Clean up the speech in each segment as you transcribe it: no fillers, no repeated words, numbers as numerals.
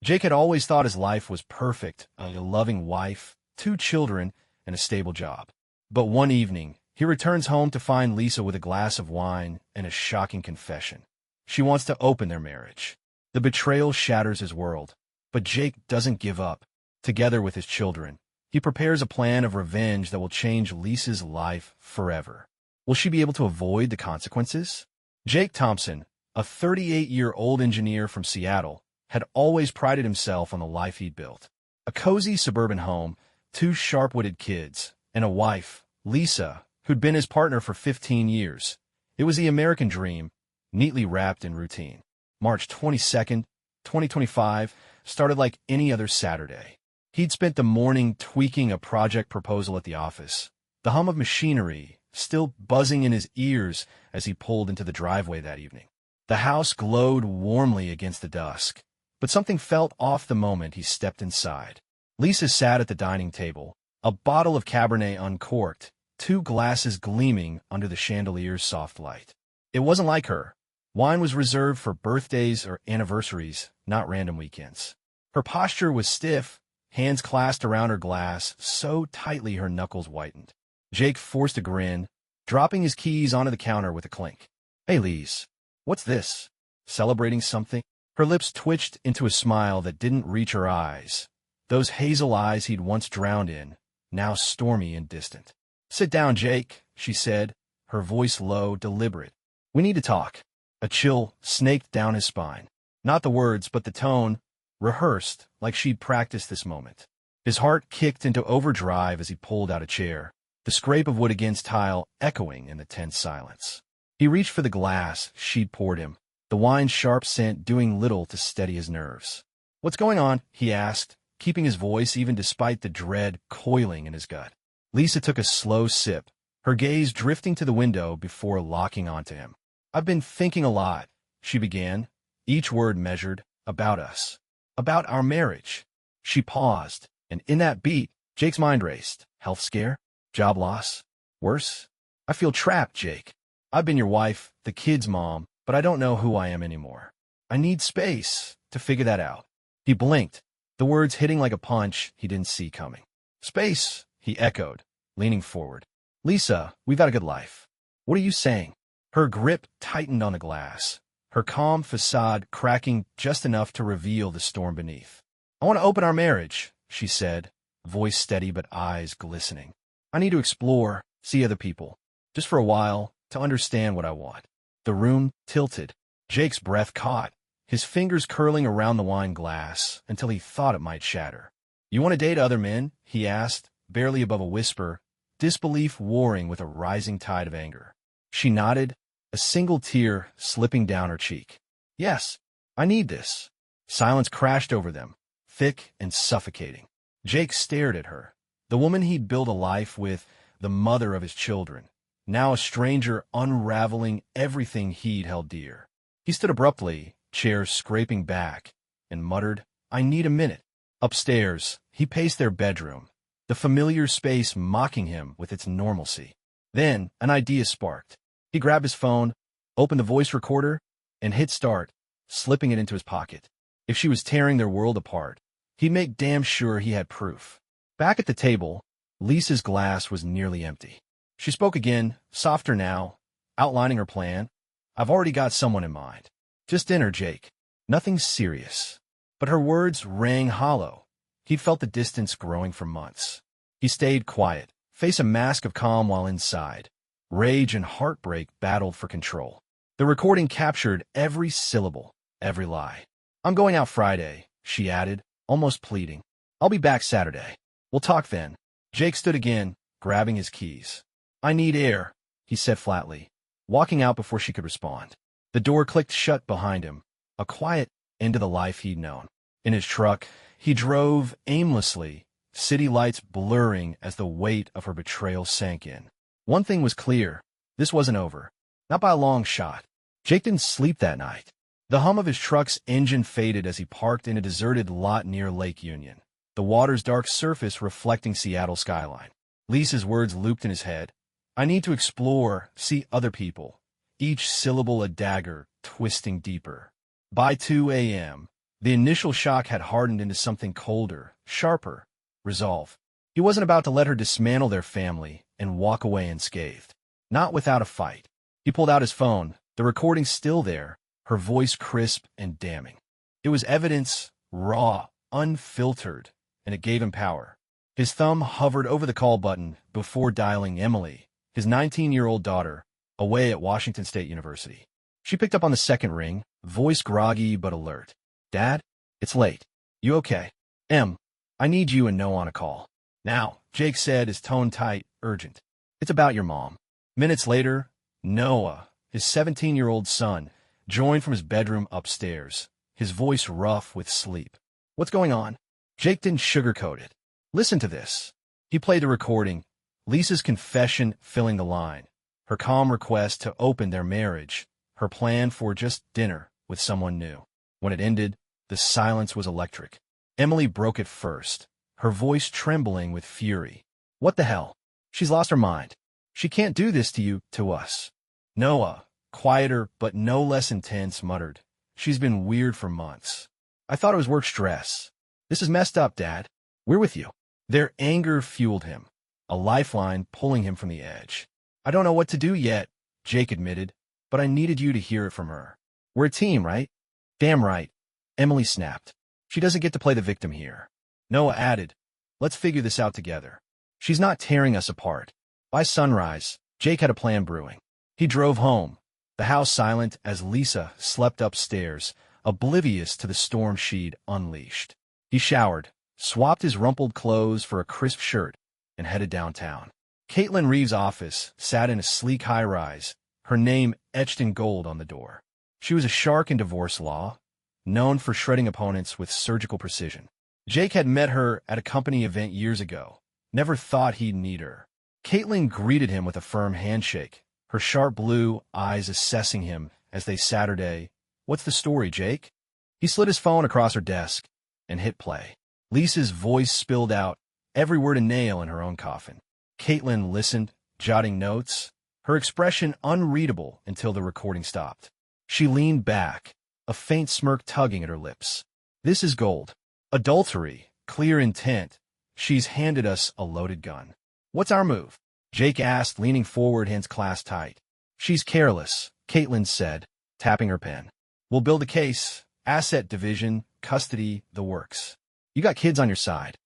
Jake had always thought his life was perfect, a loving wife, 2 children, and a stable job. But one evening, he returns home to find Lisa with a glass of wine and a shocking confession. She wants to open their marriage. The betrayal shatters his world, but Jake doesn't give up. Together with his children, he prepares a plan of revenge that will change Lisa's life forever. Will she be able to avoid the consequences? Jake Thompson, a 38-year-old engineer from Seattle, had always prided himself on the life he'd built. A cozy suburban home, 2 sharp-witted kids, and a wife, Lisa, who'd been his partner for 15 years. It was the American dream, neatly wrapped in routine. March 22nd, 2025, started like any other Saturday. He'd spent the morning tweaking a project proposal at the office, the hum of machinery still buzzing in his ears as he pulled into the driveway that evening. The house glowed warmly against the dusk, but something felt off the moment he stepped inside. Lisa sat at the dining table, a bottle of Cabernet uncorked, 2 glasses gleaming under the chandelier's soft light. It wasn't like her. Wine was reserved for birthdays or anniversaries, not random weekends. Her posture was stiff, hands clasped around her glass so tightly her knuckles whitened. Jake forced a grin, dropping his keys onto the counter with a clink. "Hey, Lise, what's this? Celebrating something?" Her lips twitched into a smile that didn't reach her eyes. Those hazel eyes he'd once drowned in, now stormy and distant. "Sit down, Jake," she said, her voice low, deliberate. "We need to talk." A chill snaked down his spine. Not the words, but the tone, rehearsed like she'd practiced this moment. His heart kicked into overdrive as he pulled out a chair, the scrape of wood against tile echoing in the tense silence. He reached for the glass she'd poured him, the wine's sharp scent doing little to steady his nerves. "What's going on?" he asked, keeping his voice even despite the dread coiling in his gut. Lisa took a slow sip, her gaze drifting to the window before locking onto him. "I've been thinking a lot," she began, each word measured, "about us. About our marriage." She paused, and in that beat, Jake's mind raced. Health scare? Job loss? Worse? "I feel trapped, Jake. I've been your wife, the kids' mom, but I don't know who I am anymore. I need space to figure that out." He blinked, the words hitting like a punch he didn't see coming. "Space," he echoed, leaning forward. "Lisa, we've had a good life. What are you saying?" Her grip tightened on the glass, her calm facade cracking just enough to reveal the storm beneath. "I want to open our marriage," she said, voice steady but eyes glistening. "I need to explore, see other people, just for a while, to understand what I want." The room tilted. Jake's breath caught, his fingers curling around the wine glass until he thought it might shatter. "You want to date other men?" he asked, barely above a whisper, disbelief warring with a rising tide of anger. She nodded, a single tear slipping down her cheek. "Yes, I need this." Silence crashed over them, thick and suffocating. Jake stared at her, the woman he'd built a life with, the mother of his children, now a stranger unraveling everything he'd held dear. He stood abruptly, chair scraping back, and muttered, "I need a minute." Upstairs, he paced their bedroom, the familiar space mocking him with its normalcy. Then, an idea sparked. He grabbed his phone, opened the voice recorder, and hit start, slipping it into his pocket. If she was tearing their world apart, he'd make damn sure he had proof. Back at the table, Lisa's glass was nearly empty. She spoke again, softer now, outlining her plan. "I've already got someone in mind. Just dinner, Jake. Nothing serious." But her words rang hollow. He'd felt the distance growing for months. He stayed quiet, face a mask of calm while inside. Rage and heartbreak battled for control. The recording captured every syllable, every lie. "I'm going out Friday," she added, almost pleading. "I'll be back Saturday. We'll talk then." Jake stood again, grabbing his keys. "I need air," he said flatly, walking out before she could respond. The door clicked shut behind him, a quiet end to the life he'd known. In his truck, he drove aimlessly, city lights blurring as the weight of her betrayal sank in. One thing was clear, this wasn't over. Not by a long shot. Jake didn't sleep that night. The hum of his truck's engine faded as he parked in a deserted lot near Lake Union, the water's dark surface reflecting Seattle's skyline. Lisa's words looped in his head. "I need to explore, see other people," each syllable a dagger, twisting deeper. By 2 a.m., The initial shock had hardened into something colder, sharper, resolve. He wasn't about to let her dismantle their family and walk away unscathed. Not without a fight. He pulled out his phone, the recording still there, her voice crisp and damning. It was evidence, raw, unfiltered, and it gave him power. His thumb hovered over the call button before dialing Emily, his 19-year-old daughter, away at Washington State University. She picked up on the second ring, voice groggy but alert. "Dad? It's late. You okay?" "Em, I need you and Noah on a call." "Now," Jake said, his tone tight, urgent. "It's about your mom." Minutes later, Noah, his 17-year-old son, joined from his bedroom upstairs, his voice rough with sleep. "What's going on?" Jake didn't sugarcoat it. "Listen to this." He played the recording, Lisa's confession filling the line, her calm request to open their marriage, her plan for just dinner with someone new. When it ended, the silence was electric. Emily broke it first, her voice trembling with fury. "What the hell? She's lost her mind. She can't do this to you, to us." Noah, quieter but no less intense, muttered, "She's been weird for months. I thought it was work stress. This is messed up, Dad. We're with you." Their anger fueled him, a lifeline pulling him from the edge. "I don't know what to do yet," Jake admitted, "but I needed you to hear it from her. We're a team, right?" "Damn right," Emily snapped. "She doesn't get to play the victim here." Noah added, "Let's figure this out together. She's not tearing us apart." By sunrise, Jake had a plan brewing. He drove home, the house silent as Lisa slept upstairs, oblivious to the storm she'd unleashed. He showered, swapped his rumpled clothes for a crisp shirt, and headed downtown. Caitlin Reeves' office sat in a sleek high-rise, her name etched in gold on the door. She was a shark in divorce law, known for shredding opponents with surgical precision. Jake had met her at a company event years ago, never thought he'd need her. Caitlin greeted him with a firm handshake, her sharp blue eyes assessing him as they Saturday. "What's the story, Jake?" He slid his phone across her desk and hit play. Lisa's voice spilled out, every word a nail in her own coffin. Caitlin listened, jotting notes, her expression unreadable until the recording stopped. She leaned back, a faint smirk tugging at her lips. "This is gold. Adultery, clear intent. She's handed us a loaded gun. What's our move?" Jake asked, leaning forward, hands clasped tight. "She's careless," Caitlin said, tapping her pen. "We'll build a case, asset division, custody, the works. You got kids on your side."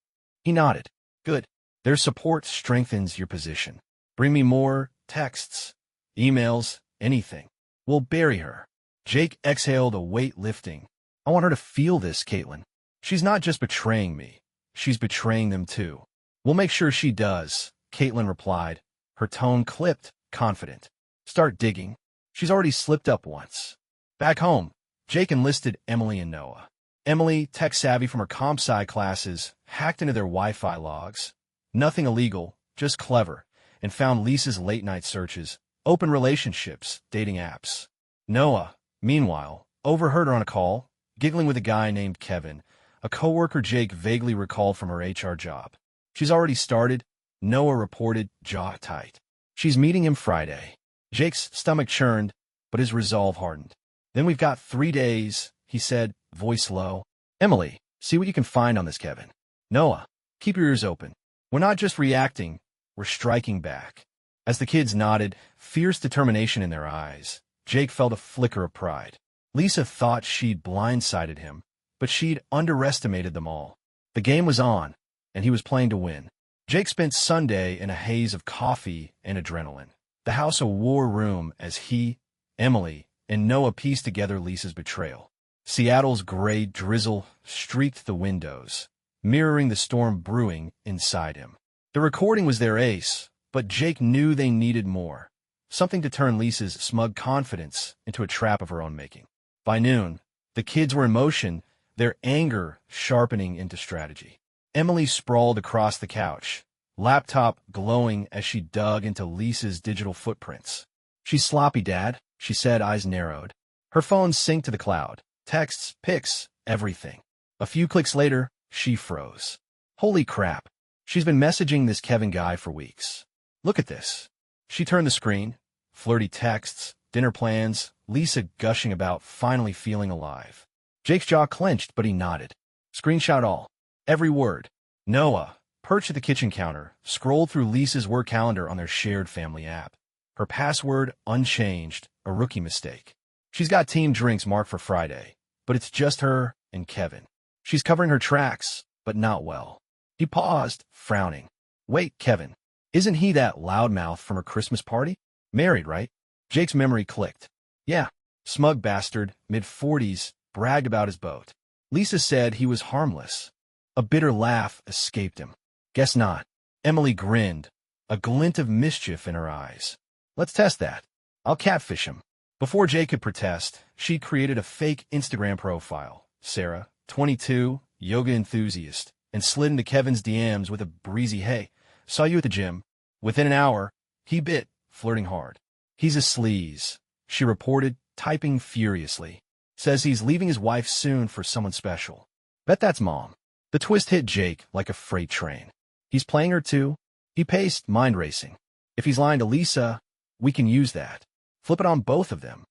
He nodded. "Good. Their support strengthens your position. Bring me more texts, emails, anything. We'll bury her." Jake exhaled, a weight lifting. "I want her to feel this, Caitlin. She's not just betraying me. She's betraying them too." "We'll make sure she does," Caitlin replied, her tone clipped, confident. "Start digging. She's already slipped up once." Back home, Jake enlisted Emily and Noah. Emily, tech-savvy from her comp sci classes, hacked into their Wi-Fi logs. Nothing illegal, just clever, and found Lisa's late-night searches, open relationships, dating apps. Noah, meanwhile, overheard her on a call, giggling with a guy named Kevin, a coworker Jake vaguely recalled from her HR job. "She's already started," Noah reported, jaw tight. "She's meeting him Friday." Jake's stomach churned, but his resolve hardened. "Then we've got 3 days," he said, voice low. "Emily, see what you can find on this Kevin." "Noah, keep your ears open. We're not just reacting, we're striking back." As the kids nodded, fierce determination in their eyes, Jake felt a flicker of pride. Lisa thought she'd blindsided him, but she'd underestimated them all. The game was on, and he was playing to win. Jake spent Sunday in a haze of coffee and adrenaline, the house a war room as he, Emily, and Noah pieced together Lisa's betrayal. Seattle's gray drizzle streaked the windows, mirroring the storm brewing inside him. The recording was their ace, but Jake knew they needed more, something to turn Lisa's smug confidence into a trap of her own making. By noon, the kids were in motion, their anger sharpening into strategy. Emily sprawled across the couch, laptop glowing as she dug into Lisa's digital footprints. "She's sloppy, Dad," she said, eyes narrowed. Her phone synced to the cloud. Texts, pics, everything. A few clicks later, she froze. "Holy crap. She's been messaging this Kevin guy for weeks. Look at this." She turned the screen. Flirty texts, dinner plans, Lisa gushing about finally feeling alive. Jake's jaw clenched, but he nodded. Screenshot all. Every word. Noah, perched at the kitchen counter, scrolled through Lisa's work calendar on their shared family app. Her password unchanged, a rookie mistake. She's got team drinks marked for Friday, but it's just her and Kevin. She's covering her tracks, but not well. He paused, frowning. Wait, Kevin. Isn't he that loudmouth from her Christmas party? Married, right? Jake's memory clicked. Yeah. Smug bastard, mid-40s, bragged about his boat. Lisa said he was harmless. A bitter laugh escaped him. Guess not. Emily grinned, a glint of mischief in her eyes. Let's test that. I'll catfish him. Before Jake could protest, she created a fake Instagram profile. Sarah, 22, yoga enthusiast, and slid into Kevin's DMs with a breezy hey, saw you at the gym. Within an hour, he bit, flirting hard. He's a sleaze, she reported, typing furiously. Says he's leaving his wife soon for someone special. Bet that's mom. The twist hit Jake like a freight train. He's playing her too? He paced, mind racing. If he's lying to Lisa, we can use that. Flip it on both of them.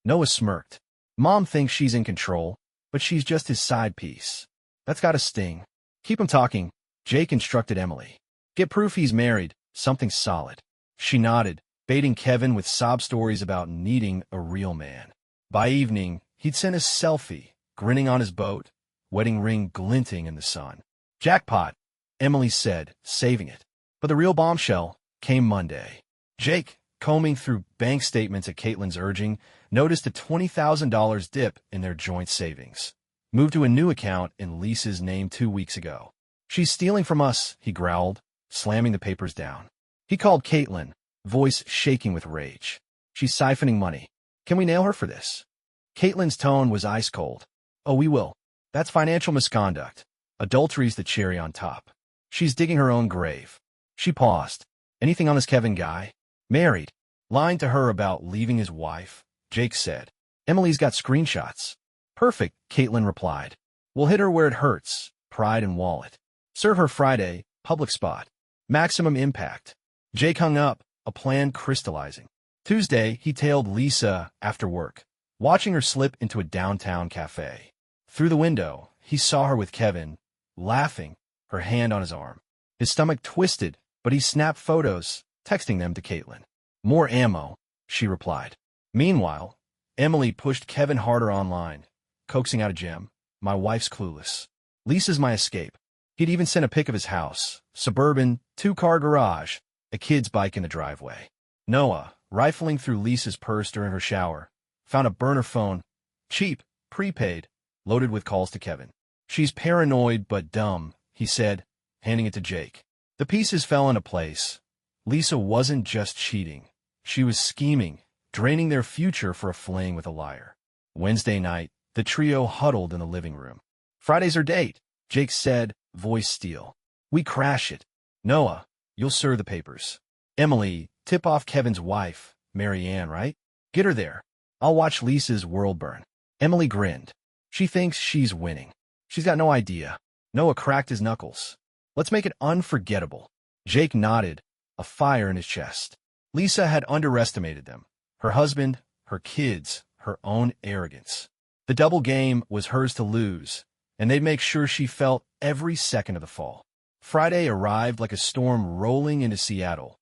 Noah smirked. Mom thinks she's in control, but she's just his side piece. That's gotta sting. Keep him talking, Jake instructed Emily. Get proof he's married, something solid. She nodded, baiting Kevin with sob stories about needing a real man. By evening, he'd sent a selfie, grinning on his boat, wedding ring glinting in the sun. Jackpot, Emily said, saving it. But the real bombshell came Monday. Jake, combing through bank statements at Caitlin's urging, noticed a $20,000 dip in their joint savings. Moved to a new account in Lisa's name 2 weeks ago. She's stealing from us, he growled, slamming the papers down. He called Caitlin, voice shaking with rage. She's siphoning money. Can we nail her for this? Caitlin's tone was ice cold. Oh, we will. That's financial misconduct. Adultery's the cherry on top. She's digging her own grave. She paused. Anything on this Kevin guy? Married. Lying to her about leaving his wife, Jake said. Emily's got screenshots. Perfect, Caitlin replied. We'll hit her where it hurts, pride and wallet. Serve her Friday, public spot. Maximum impact. Jake hung up, a plan crystallizing. Tuesday, he tailed Lisa after work, watching her slip into a downtown cafe. Through the window, he saw her with Kevin, laughing, her hand on his arm. His stomach twisted, but he snapped photos, texting them to Caitlin. More ammo, she replied. Meanwhile, Emily pushed Kevin harder online, coaxing out a gem. My wife's clueless. Lisa's my escape. He'd even sent a pic of his house, suburban, 2-car garage, a kid's bike in the driveway. Noah, rifling through Lisa's purse during her shower, found a burner phone, cheap, prepaid, loaded with calls to Kevin. She's paranoid but dumb, he said, handing it to Jake. The pieces fell into place. Lisa wasn't just cheating. She was scheming, draining their future for a fling with a liar. Wednesday night, the trio huddled in the living room. Friday's our date, Jake said, voice steel. We crash it. Noah, you'll serve the papers. Emily, tip off Kevin's wife, Mary Ann, right? Get her there. I'll watch Lisa's world burn. Emily grinned. She thinks she's winning. She's got no idea. Noah cracked his knuckles. Let's make it unforgettable. Jake nodded, a fire in his chest. Lisa had underestimated them. Her husband, her kids, her own arrogance. The double game was hers to lose, and they'd make sure she felt every second of the fall. Friday arrived like a storm rolling into Seattle.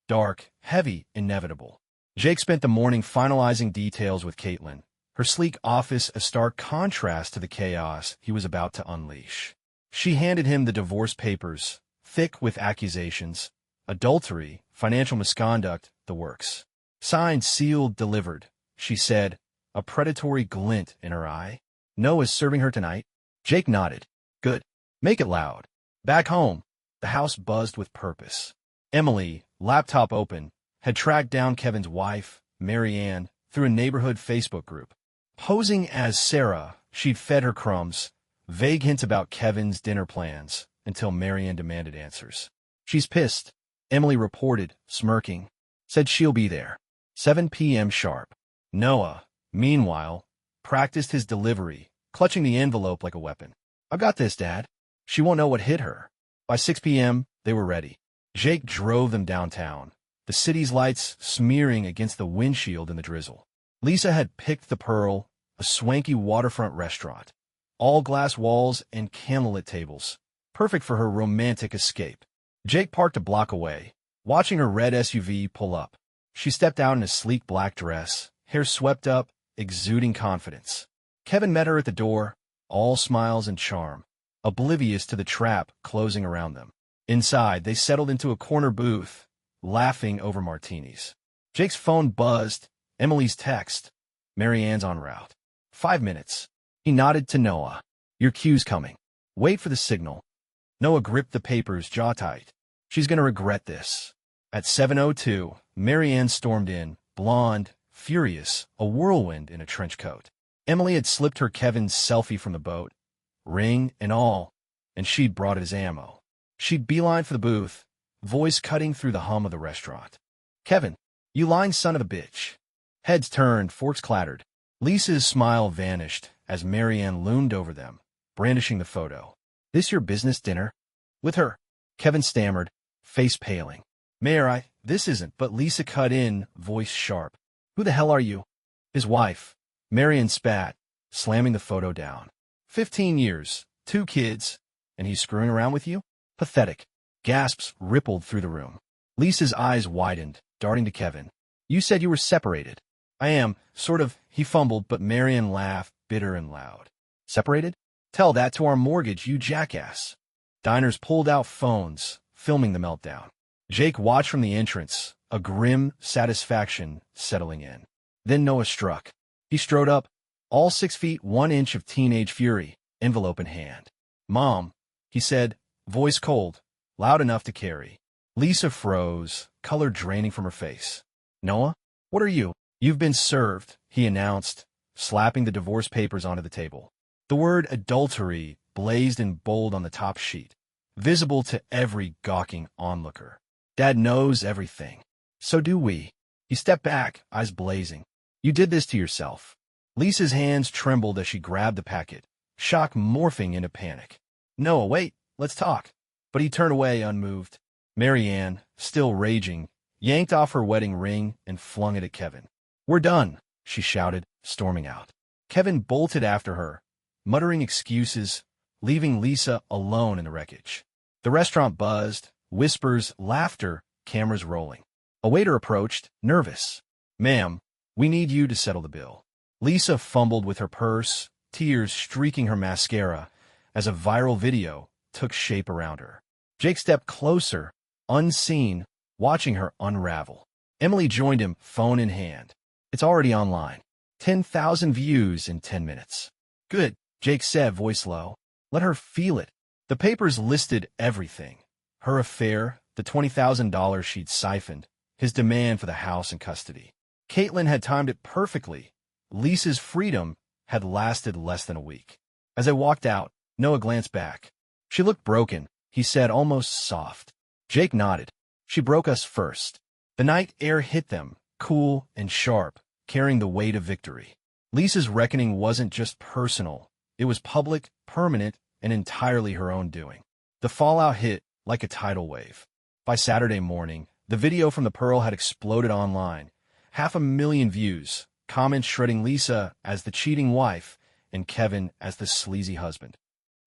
Dark, heavy, inevitable. Jake spent the morning finalizing details with Caitlin, her sleek office a stark contrast to the chaos he was about to unleash. She handed him the divorce papers, thick with accusations, adultery, financial misconduct, the works. Signed, sealed, delivered, she said, a predatory glint in her eye. Noah's serving her tonight? Jake nodded. Good. Make it loud. Back home, the house buzzed with purpose. Emily, laptop open, had tracked down Kevin's wife, Mary Ann, through a neighborhood Facebook group. Posing as Sarah, she'd fed her crumbs, vague hints about Kevin's dinner plans, until Mary Ann demanded answers. She's pissed, Emily reported, smirking. Said she'll be there. 7 p.m. sharp. Noah, meanwhile, practiced his delivery, clutching the envelope like a weapon. I got this, Dad. She won't know what hit her. By 6 p.m., they were ready. Jake drove them downtown, the city's lights smearing against the windshield in the drizzle. Lisa had picked the pearl, a a swanky waterfront restaurant. All glass walls and candlelit tables, perfect for her romantic escape. Jake parked a block away, watching her red SUV pull up. She stepped out in a sleek black dress, hair swept up, exuding confidence. Kevin met her at the door, all smiles and charm, oblivious to the trap closing around them. Inside, they settled into a corner booth, laughing over martinis. Jake's phone buzzed. Emily's text. Mary Ann's en route. 5 minutes. He nodded to Noah. Your cue's coming. Wait for the signal. Noah gripped the papers jaw tight. She's gonna regret this. At 7:02, Mary Ann stormed in, blonde, furious, a whirlwind in a trench coat. Emily had slipped her Kevin's selfie from the boat, ring and all, and she'd brought it as ammo. She'd beeline for the booth, voice cutting through the hum of the restaurant. Kevin, you lying son of a bitch. Heads turned, forks clattered. Lisa's smile vanished as Mary Ann loomed over them, brandishing the photo. This your business dinner? With her? Kevin stammered, face paling. Mayor, this isn't, but Lisa cut in, voice sharp. Who the hell are you? His wife. Mary Ann spat, slamming the photo down. 15 years, 2 kids, and he's screwing around with you? Pathetic. Gasps rippled through the room. Lisa's eyes widened, darting to Kevin. You said you were separated. I am, sort of, he fumbled, but Mary Ann laughed, bitter and loud. Separated? Tell that to our mortgage, you jackass. Diners pulled out phones, filming the meltdown. Jake watched from the entrance, a grim satisfaction settling in. Then Noah struck. He strode up, all 6 feet 1 inch of teenage fury, envelope in hand. Mom, he said, voice cold, loud enough to carry. Lisa froze, color draining from her face. Noah, what are you? You've been served, he announced, slapping the divorce papers onto the table. The word adultery blazed in bold on the top sheet, visible to every gawking onlooker. Dad knows everything. So do we. He stepped back, eyes blazing. You did this to yourself. Lisa's hands trembled as she grabbed the packet, shock morphing into panic. Noah, wait, let's talk. But he turned away unmoved. Mary Ann, still raging, yanked off her wedding ring and flung it at Kevin. We're done, she shouted, storming out. Kevin bolted after her, muttering excuses, leaving Lisa alone in the wreckage. The restaurant buzzed, whispers, laughter, cameras rolling. A waiter approached, nervous. Ma'am, we need you to settle the bill. Lisa fumbled with her purse, tears streaking her mascara, as a viral video took shape around her. Jake stepped closer, unseen, watching her unravel. Emily joined him, phone in hand. It's already online. 10,000 views in 10 minutes. Good, Jake said, voice low. Let her feel it. The papers listed everything. Her affair, the $20,000 she'd siphoned, his demand for the house and custody. Caitlin had timed it perfectly. Lisa's freedom had lasted less than a week. As they walked out, Noah glanced back. She looked broken, he said, almost soft. Jake nodded. She broke us first. The night air hit them, cool and sharp, carrying the weight of victory. Lisa's reckoning wasn't just personal. It was public, permanent, and entirely her own doing. The fallout hit like a tidal wave. By Saturday morning, the video from the Pearl had exploded online. 500,000 views, comments shredding Lisa as the cheating wife and Kevin as the sleazy husband.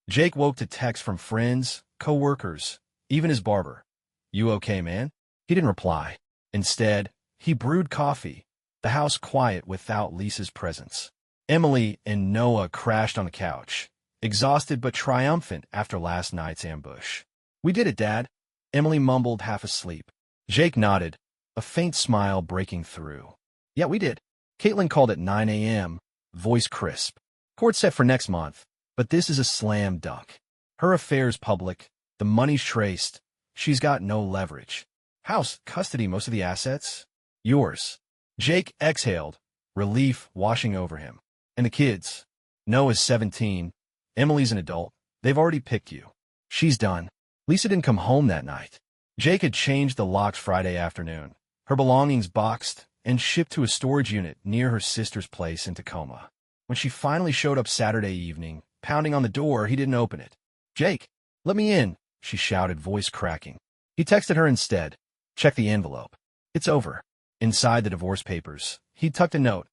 Jake woke to texts from friends, co-workers, even his barber. You okay, man? He didn't reply. Instead, he brewed coffee, the house quiet without Lisa's presence. Emily and Noah crashed on the couch, exhausted but triumphant after last night's ambush. We did it, Dad, Emily mumbled, half asleep. Jake nodded, a faint smile breaking through. Yeah, we did. Caitlin called at 9 a.m., voice crisp. Court set for next month, but this is a slam dunk. Her affair's public, the money's traced, she's got no leverage. House, custody, most of the assets? Yours. Jake exhaled, relief washing over him. And the kids? Noah's 17. Emily's an adult. They've already picked you. She's done. Lisa didn't come home that night. Jake had changed the locks Friday afternoon, her belongings boxed and shipped to a storage unit near her sister's place in Tacoma. When she finally showed up Saturday evening, pounding on the door, he didn't open it. Jake, let me in, she shouted, voice cracking. He texted her instead. Check the envelope. It's over. Inside the divorce papers, he tucked a note.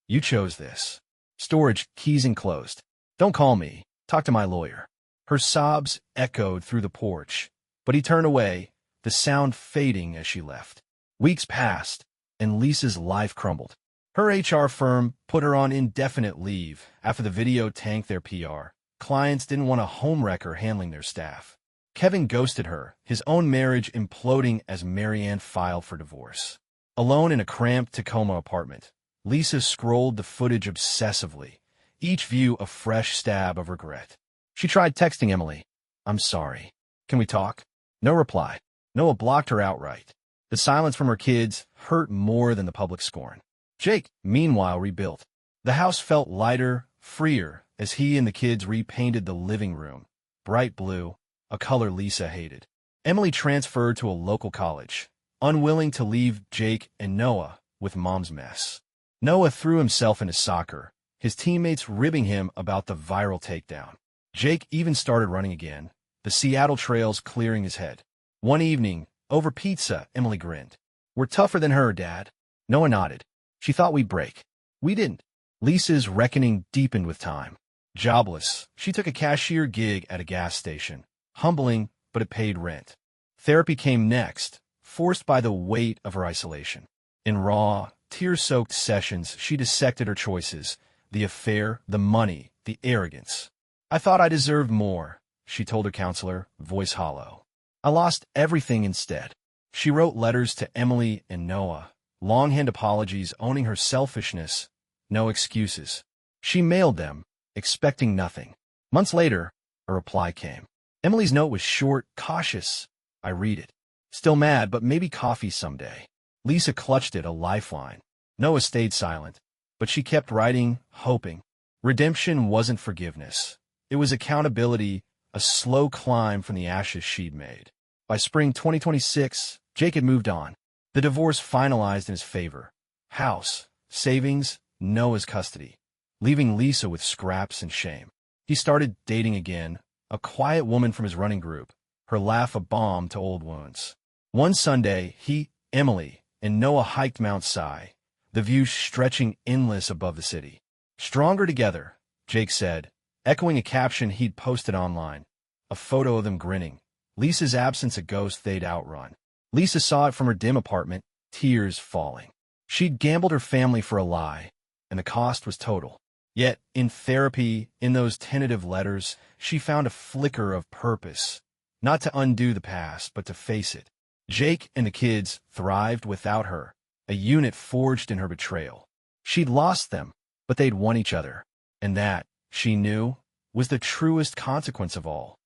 You chose this. Storage, keys enclosed. Don't call me. Talk to my lawyer. Her sobs echoed through the porch, but he turned away, the sound fading as she left. Weeks passed, and Lisa's life crumbled. Her HR firm put her on indefinite leave after the video tanked their PR. Clients didn't want a homewrecker handling their staff. Kevin ghosted her, his own marriage imploding as Marianne filed for divorce. Alone in a cramped Tacoma apartment, Lisa scrolled the footage obsessively, each view a fresh stab of regret. She tried texting Emily. "I'm sorry. Can we talk?" No reply. Noah blocked her outright. The silence from her kids hurt more than the public scorn. Jake, meanwhile, rebuilt. The house felt lighter, freer, as he and the kids repainted the living room. Bright blue, a color Lisa hated. Emily transferred to a local college, unwilling to leave Jake and Noah with mom's mess. Noah threw himself into soccer, his teammates ribbing him about the viral takedown. Jake even started running again, the Seattle trails clearing his head. One evening, over pizza, Emily grinned. "We're tougher than her, Dad." Noah nodded. "She thought we'd break. We didn't." Lisa's reckoning deepened with time. Jobless, she took a cashier gig at a gas station. Humbling, but it paid rent. Therapy came next, forced by the weight of her isolation. In raw, tear-soaked sessions, she dissected her choices, the affair, the money, the arrogance. "I thought I deserved more," she told her counselor, voice hollow. "I lost everything instead." She wrote letters to Emily and Noah, longhand apologies owning her selfishness, no excuses. She mailed them, expecting nothing. Months later, a reply came. Emily's note was short, cautious. "I read it. Still mad, but maybe coffee someday." Lisa clutched it, a lifeline. Noah stayed silent, but she kept writing, hoping. Redemption wasn't forgiveness. It was accountability, a slow climb from the ashes she'd made. By spring 2026, Jake had moved on. The divorce finalized in his favor. House, savings, Noah's custody, leaving Lisa with scraps and shame. He started dating again, a quiet woman from his running group, her laugh a balm to old wounds. One Sunday, he, Emily, and Noah hiked Mount Si, the view stretching endless above the city. "Stronger together," Jake said, echoing a caption he'd posted online. A photo of them grinning. Lisa's absence a ghost they'd outrun. Lisa saw it from her dim apartment, tears falling. She'd gambled her family for a lie, and the cost was total. Yet, in therapy, in those tentative letters, she found a flicker of purpose, not to undo the past, but to face it. Jake and the kids thrived without her, a unit forged in her betrayal. She'd lost them, but they'd won each other, and that, she knew, was the truest consequence of all.